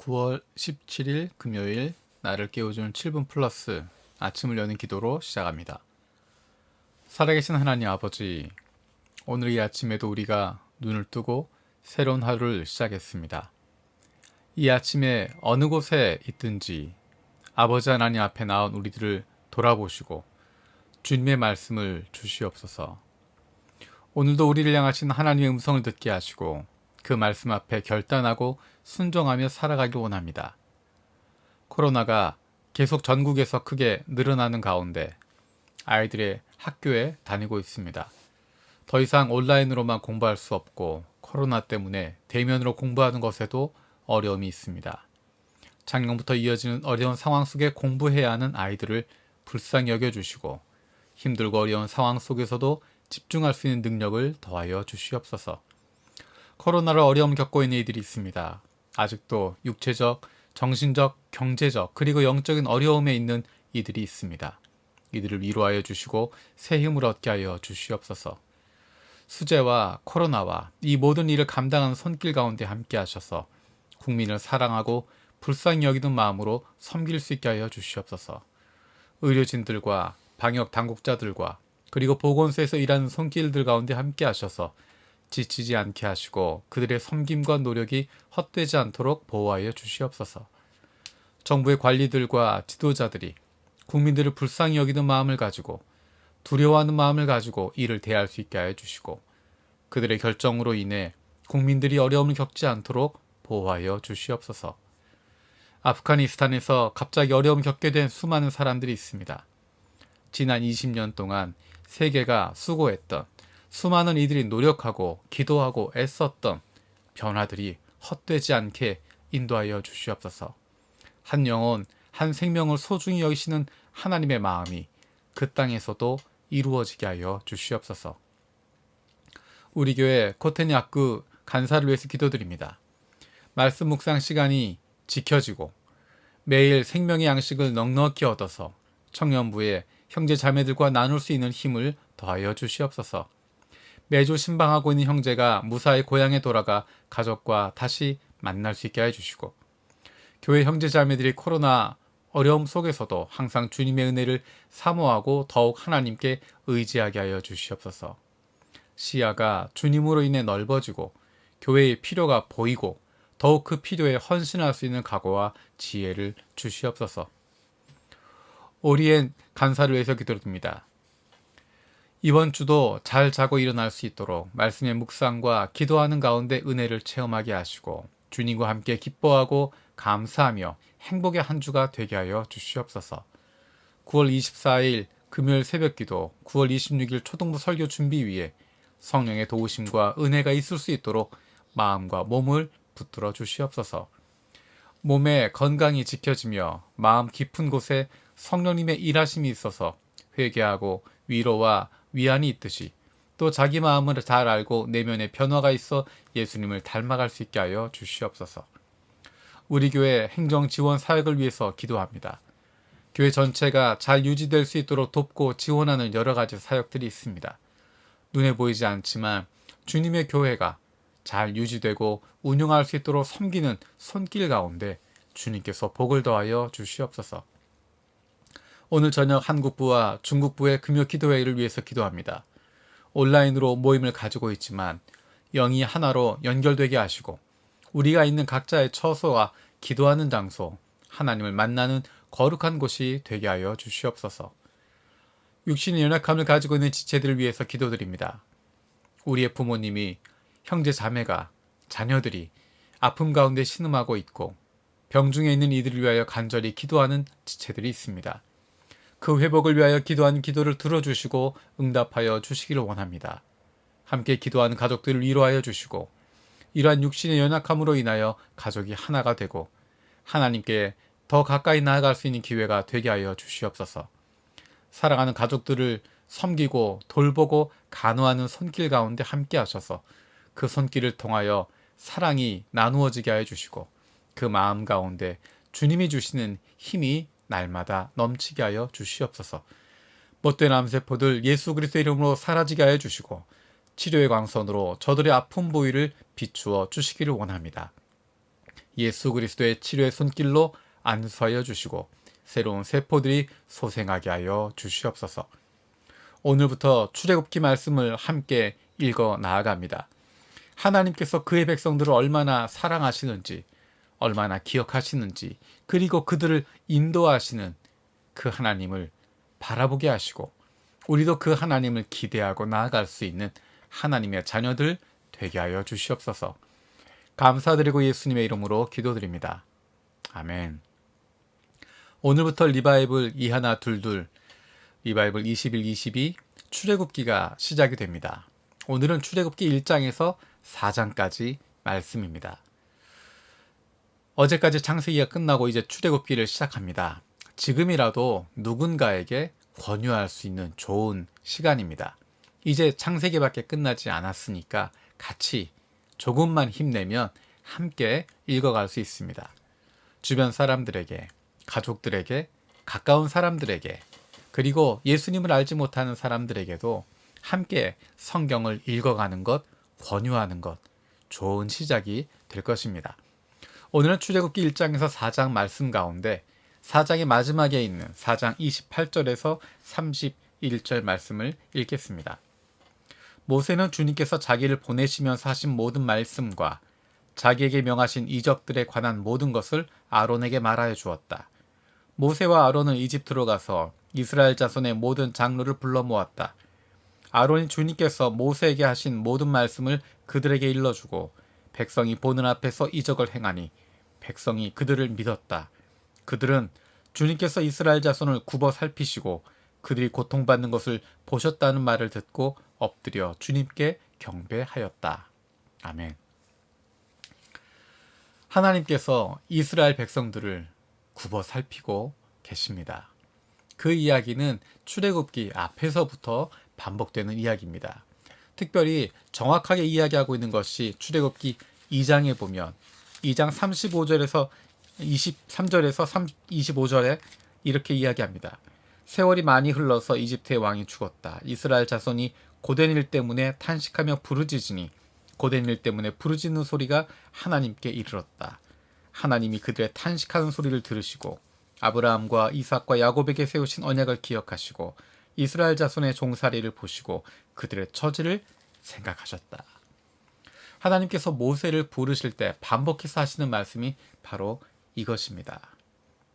9월 17일 금요일 나를 깨워주는 7분 플러스 아침을 여는 기도로 시작합니다. 살아계신 하나님 아버지, 오늘 이 아침에도 우리가 눈을 뜨고 새로운 하루를 시작했습니다. 이 아침에 어느 곳에 있든지 아버지 하나님 앞에 나온 우리들을 돌아보시고 주님의 말씀을 주시옵소서. 오늘도 우리를 향하신 하나님의 음성을 듣게 하시고 그 말씀 앞에 결단하고 순종하며 살아가길 원합니다. 코로나가 계속 전국에서 크게 늘어나는 가운데 아이들의 학교에 다니고 있습니다. 더 이상 온라인으로만 공부할 수 없고 코로나 때문에 대면으로 공부하는 것에도 어려움이 있습니다. 작년부터 이어지는 어려운 상황 속에 공부해야 하는 아이들을 불쌍히 여겨주시고 힘들고 어려운 상황 속에서도 집중할 수 있는 능력을 더하여 주시옵소서. 코로나로 어려움 겪고 있는 이들이 있습니다. 아직도 육체적, 정신적, 경제적 그리고 영적인 어려움에 있는 이들이 있습니다. 이들을 위로하여 주시고 새 힘을 얻게 하여 주시옵소서. 수재와 코로나와 이 모든 일을 감당하는 손길 가운데 함께 하셔서 국민을 사랑하고 불쌍히 여기는 마음으로 섬길 수 있게 하여 주시옵소서. 의료진들과 방역 당국자들과 그리고 보건소에서 일하는 손길들 가운데 함께 하셔서 지치지 않게 하시고 그들의 섬김과 노력이 헛되지 않도록 보호하여 주시옵소서. 정부의 관리들과 지도자들이 국민들을 불쌍히 여기는 마음을 가지고 두려워하는 마음을 가지고 이를 대할 수 있게 하여 주시고 그들의 결정으로 인해 국민들이 어려움을 겪지 않도록 보호하여 주시옵소서. 아프가니스탄에서 갑자기 어려움을 겪게 된 수많은 사람들이 있습니다. 지난 20년 동안 세계가 수고했던 수많은 이들이 노력하고 기도하고 애썼던 변화들이 헛되지 않게 인도하여 주시옵소서. 한 영혼, 한 생명을 소중히 여기시는 하나님의 마음이 그 땅에서도 이루어지게 하여 주시옵소서. 우리 교회 코테니 학구 간사를 위해서 기도드립니다. 말씀 묵상 시간이 지켜지고 매일 생명의 양식을 넉넉히 얻어서 청년부의 형제 자매들과 나눌 수 있는 힘을 더하여 주시옵소서. 매주 신방하고 있는 형제가 무사히 고향에 돌아가 가족과 다시 만날 수 있게 해주시고 교회 형제 자매들이 코로나 어려움 속에서도 항상 주님의 은혜를 사모하고 더욱 하나님께 의지하게 하여 주시옵소서. 시야가 주님으로 인해 넓어지고 교회의 필요가 보이고 더욱 그 필요에 헌신할 수 있는 각오와 지혜를 주시옵소서. 오리엔 간사를 위해서 기도드립니다. 이번 주도 잘 자고 일어날 수 있도록 말씀의 묵상과 기도하는 가운데 은혜를 체험하게 하시고 주님과 함께 기뻐하고 감사하며 행복의 한 주가 되게 하여 주시옵소서. 9월 24일 금요일 새벽기도, 9월 26일 초등부 설교 준비위에 성령의 도우심과 은혜가 있을 수 있도록 마음과 몸을 붙들어 주시옵소서. 몸의 건강이 지켜지며 마음 깊은 곳에 성령님의 일하심이 있어서 회개하고 위로와 위안이 있듯이 또 자기 마음을 잘 알고 내면에 변화가 있어 예수님을 닮아갈 수 있게 하여 주시옵소서. 우리 교회 행정 지원 사역을 위해서 기도합니다. 교회 전체가 잘 유지될 수 있도록 돕고 지원하는 여러 가지 사역들이 있습니다. 눈에 보이지 않지만 주님의 교회가 잘 유지되고 운영할 수 있도록 섬기는 손길 가운데 주님께서 복을 더하여 주시옵소서. 오늘 저녁 한국부와 중국부의 금요 기도회를 위해서 기도합니다. 온라인으로 모임을 가지고 있지만 영이 하나로 연결되게 하시고 우리가 있는 각자의 처소와 기도하는 장소, 하나님을 만나는 거룩한 곳이 되게 하여 주시옵소서. 육신의 연약함을 가지고 있는 지체들을 위해서 기도드립니다. 우리의 부모님이, 형제 자매가, 자녀들이 아픔 가운데 신음하고 있고 병 중에 있는 이들을 위하여 간절히 기도하는 지체들이 있습니다. 그 회복을 위하여 기도하는 기도를 들어주시고 응답하여 주시기를 원합니다. 함께 기도하는 가족들을 위로하여 주시고 이러한 육신의 연약함으로 인하여 가족이 하나가 되고 하나님께 더 가까이 나아갈 수 있는 기회가 되게 하여 주시옵소서. 사랑하는 가족들을 섬기고 돌보고 간호하는 손길 가운데 함께 하셔서 그 손길을 통하여 사랑이 나누어지게 하여 주시고 그 마음 가운데 주님이 주시는 힘이 날마다 넘치게 하여 주시옵소서. 못된 암세포들 예수 그리스도의 이름으로 사라지게 하여 주시고 치료의 광선으로 저들의 아픈 부위를 비추어 주시기를 원합니다. 예수 그리스도의 치료의 손길로 안수하여 주시고 새로운 세포들이 소생하게 하여 주시옵소서. 오늘부터 출애굽기 말씀을 함께 읽어 나아갑니다. 하나님께서 그의 백성들을 얼마나 사랑하시는지, 얼마나 기억하시는지, 그리고 그들을 인도하시는 그 하나님을 바라보게 하시고 우리도 그 하나님을 기대하고 나아갈 수 있는 하나님의 자녀들 되게 하여 주시옵소서. 감사드리고 예수님의 이름으로 기도드립니다. 아멘. 오늘부터 리바이블 이하나 둘둘, 리바이블 21, 22 출애굽기가 시작이 됩니다. 오늘은 출애굽기 1장에서 4장까지 말씀입니다. 어제까지 창세기가 끝나고 이제 출애굽기를 시작합니다. 지금이라도 누군가에게 권유할 수 있는 좋은 시간입니다. 이제 창세기밖에 끝나지 않았으니까 같이 조금만 힘내면 함께 읽어갈 수 있습니다. 주변 사람들에게, 가족들에게, 가까운 사람들에게, 그리고 예수님을 알지 못하는 사람들에게도 함께 성경을 읽어가는 것, 권유하는 것, 좋은 시작이 될 것입니다. 오늘은 출애굽기 1장에서 4장 말씀 가운데 4장의 마지막에 있는 4장 28절에서 31절 말씀을 읽겠습니다. 모세는 주님께서 자기를 보내시면서 하신 모든 말씀과 자기에게 명하신 이적들에 관한 모든 것을 아론에게 말하여 주었다. 모세와 아론은 이집트로 가서 이스라엘 자손의 모든 장로를 불러 모았다. 아론이 주님께서 모세에게 하신 모든 말씀을 그들에게 일러주고 백성이 보는 앞에서 이적을 행하니 백성이 그들을 믿었다. 그들은 주님께서 이스라엘 자손을 굽어 살피시고 그들이 고통받는 것을 보셨다는 말을 듣고 엎드려 주님께 경배하였다. 아멘. 하나님께서 이스라엘 백성들을 굽어 살피고 계십니다. 그 이야기는 출애굽기 앞에서부터 반복되는 이야기입니다. 특별히 정확하게 이야기하고 있는 것이 출애굽기 2장에 보면 2장 35절에서 23절에서 25절에 이렇게 이야기합니다. 세월이 많이 흘러서 이집트의 왕이 죽었다. 이스라엘 자손이 고된 일 때문에 탄식하며 부르짖으니 고된 일 때문에 부르짖는 소리가 하나님께 이르렀다. 하나님이 그들의 탄식하는 소리를 들으시고 아브라함과 이삭과 야곱에게 세우신 언약을 기억하시고 이스라엘 자손의 종살이를 보시고 그들의 처지를 생각하셨다. 하나님께서 모세를 부르실 때 반복해서 하시는 말씀이 바로 이것입니다.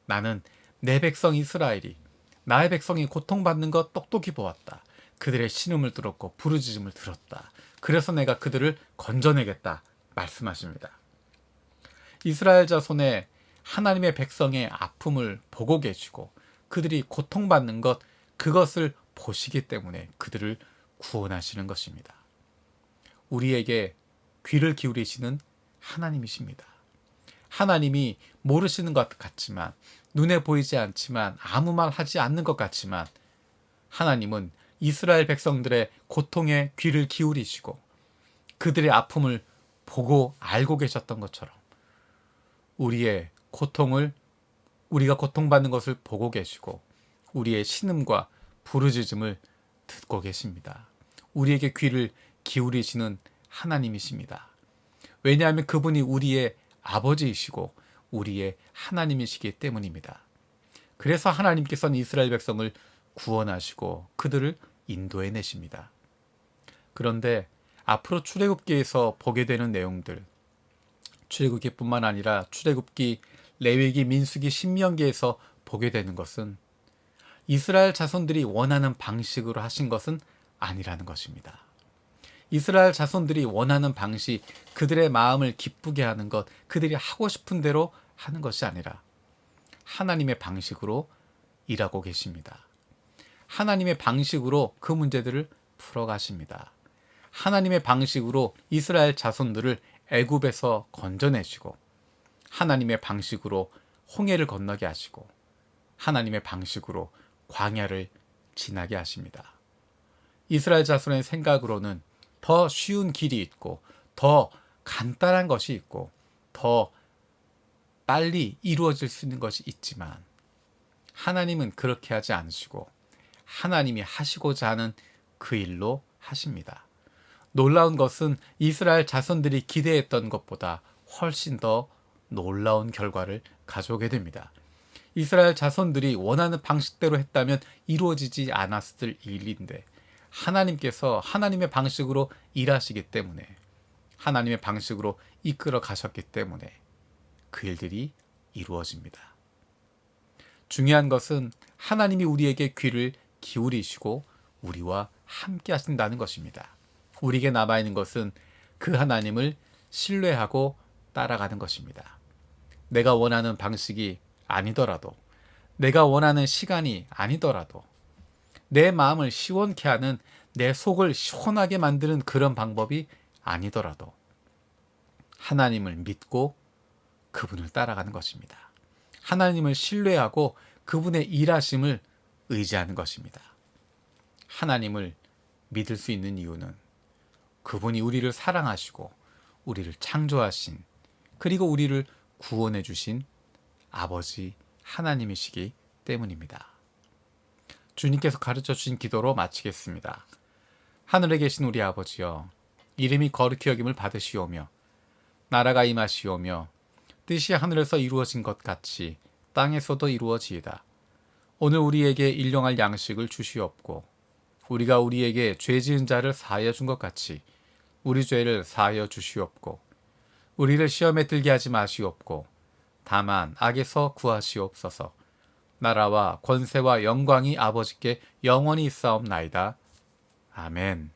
나는 내 백성 이스라엘이 나의 백성이 고통받는 것 똑똑히 보았다. 그들의 신음을 들었고 부르짖음을 들었다. 그래서 내가 그들을 건져내겠다 말씀하십니다. 이스라엘 자손의 하나님의 백성의 아픔을 보고 계시고 그들이 고통받는 것 그것을 보시기 때문에 그들을 구원하시는 것입니다. 우리에게 귀를 기울이시는 하나님이십니다. 하나님이 모르시는 것 같지만 눈에 보이지 않지만 아무 말 하지 않는 것 같지만 하나님은 이스라엘 백성들의 고통에 귀를 기울이시고 그들의 아픔을 보고 알고 계셨던 것처럼 우리의 고통을 우리가 고통받는 것을 보고 계시고 우리의 신음과 부르짖음을 듣고 계십니다. 우리에게 귀를 기울이시는 하나님이십니다. 왜냐하면 그분이 우리의 아버지이시고 우리의 하나님이시기 때문입니다. 그래서 하나님께서는 이스라엘 백성을 구원하시고 그들을 인도해 내십니다. 그런데 앞으로 출애굽기에서 보게 되는 내용들, 출애굽기뿐만 아니라 출애굽기, 레위기, 민수기, 신명기에서 보게 되는 것은 이스라엘 자손들이 원하는 방식으로 하신 것은 아니라는 것입니다. 이스라엘 자손들이 원하는 방식, 그들의 마음을 기쁘게 하는 것, 그들이 하고 싶은 대로 하는 것이 아니라 하나님의 방식으로 일하고 계십니다. 하나님의 방식으로 그 문제들을 풀어가십니다. 하나님의 방식으로 이스라엘 자손들을 애굽에서 건져내시고 하나님의 방식으로 홍해를 건너게 하시고 하나님의 방식으로 광야를 지나게 하십니다. 이스라엘 자손의 생각으로는 더 쉬운 길이 있고 더 간단한 것이 있고 더 빨리 이루어질 수 있는 것이 있지만 하나님은 그렇게 하지 않으시고 하나님이 하시고자 하는 그 일로 하십니다. 놀라운 것은 이스라엘 자손들이 기대했던 것보다 훨씬 더 놀라운 결과를 가져오게 됩니다. 이스라엘 자손들이 원하는 방식대로 했다면 이루어지지 않았을 일인데 하나님께서 하나님의 방식으로 일하시기 때문에 하나님의 방식으로 이끌어 가셨기 때문에 그 일들이 이루어집니다. 중요한 것은 하나님이 우리에게 귀를 기울이시고 우리와 함께 하신다는 것입니다. 우리에게 남아있는 것은 그 하나님을 신뢰하고 따라가는 것입니다. 내가 원하는 방식이 아니더라도, 내가 원하는 시간이 아니더라도, 내 마음을 시원케 하는, 내 속을 시원하게 만드는 그런 방법이 아니더라도 하나님을 믿고 그분을 따라가는 것입니다. 하나님을 신뢰하고 그분의 일하심을 의지하는 것입니다. 하나님을 믿을 수 있는 이유는 그분이 우리를 사랑하시고 우리를 창조하신, 그리고 우리를 구원해 주신 아버지 하나님이시기 때문입니다. 주님께서 가르쳐 주신 기도로 마치겠습니다. 하늘에 계신 우리 아버지여, 이름이 거룩히 여김을 받으시오며 나라가 임하시오며 뜻이 하늘에서 이루어진 것 같이 땅에서도 이루어지이다. 오늘 우리에게 일용할 양식을 주시옵고 우리가 우리에게 죄 지은 자를 사하여 준 것 같이 우리 죄를 사하여 주시옵고 우리를 시험에 들게 하지 마시옵고 다만 악에서 구하시옵소서. 나라와 권세와 영광이 아버지께 영원히 있사옵나이다. 아멘.